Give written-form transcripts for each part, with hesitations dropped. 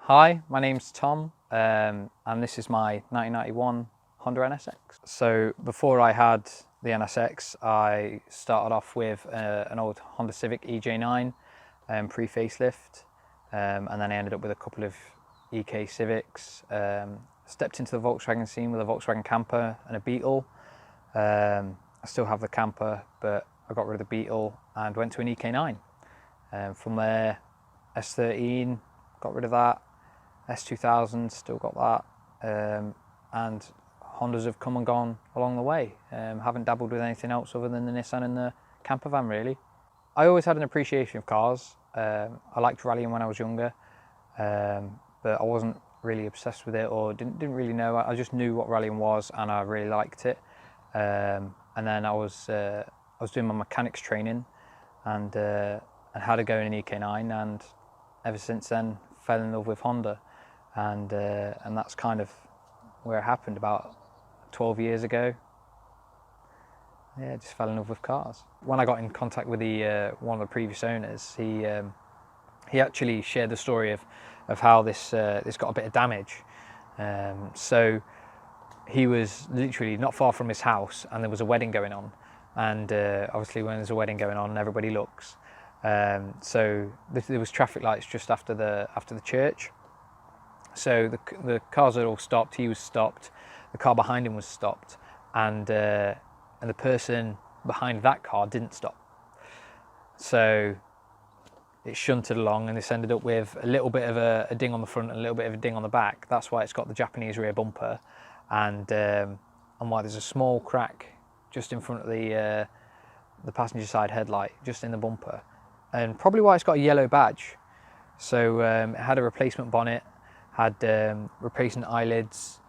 Hi, my name's Tom, and this is my 1991 Honda NSX. So before I had the NSX, I started off with an old Honda Civic EJ9 pre-facelift, and then I ended up with a couple of EK Civics. Stepped into the Volkswagen scene with a Volkswagen Camper and a Beetle. I still have the Camper, but I got rid of the Beetle and went to an EK9. From there, S13, got rid of that. S2000, still got that, and Hondas have come and gone along the way. Haven't dabbled with anything else other than the Nissan and the camper van, really. I always had an appreciation of cars. I liked rallying when I was younger, but I wasn't really obsessed with it or didn't really know. I just knew what rallying was and I really liked it. And then I was doing my mechanics training and had a go in an EK9, and ever since then fell in love with Honda. And that's kind of where it happened about 12 years ago. Yeah, just fell in love with cars. When I got in contact with one of the previous owners, he actually shared the story of how this got a bit of damage. So he was literally not far from his house, and there was a wedding going on. And obviously, when there's a wedding going on, everybody looks. So there was traffic lights just after the church. So the cars had all stopped. He was stopped. The car behind him was stopped, and the person behind that car didn't stop. So it shunted along, and this ended up with a little bit of a ding on the front and a little bit of a ding on the back. That's why it's got the Japanese rear bumper, and why there's a small crack just in front of the passenger side headlight, just in the bumper, and probably why it's got a yellow badge. So it had a replacement bonnet, had replacement eyelids,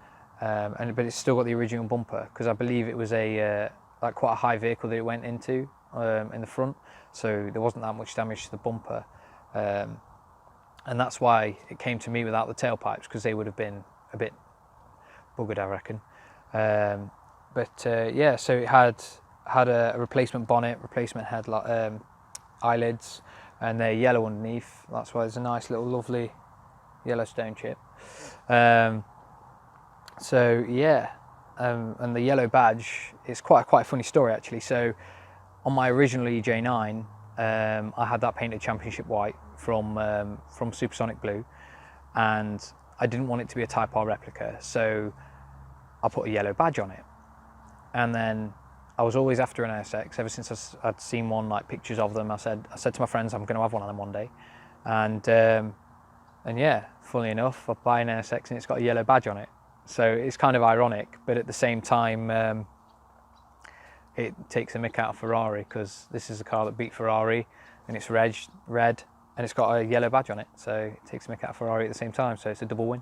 but it's still got the original bumper, because I believe it was like quite a high vehicle that it went into in the front, so there wasn't that much damage to the bumper, and that's why it came to me without the tailpipes, because they would have been a bit buggered, I reckon. Yeah, so it had a replacement bonnet, replacement headlight, eyelids, and they're yellow underneath. That's why there's a nice little lovely Yellowstone chip. So yeah, and the yellow badge is quite a funny story, actually. So on my original EJ9, I had that painted championship white from Supersonic Blue, and I didn't want it to be a Type R replica, so I put a yellow badge on it. And then I was always after an NSX ever since I'd seen one, like pictures of them. I said to my friends, I'm going to have one of them one day, and yeah, funnily enough, I buy an NSX and it's got a yellow badge on it. So it's kind of ironic, but at the same time, it takes a mick out of Ferrari, because this is a car that beat Ferrari, and it's red, and it's got a yellow badge on it. So it takes a mick out of Ferrari at the same time. So it's a double win.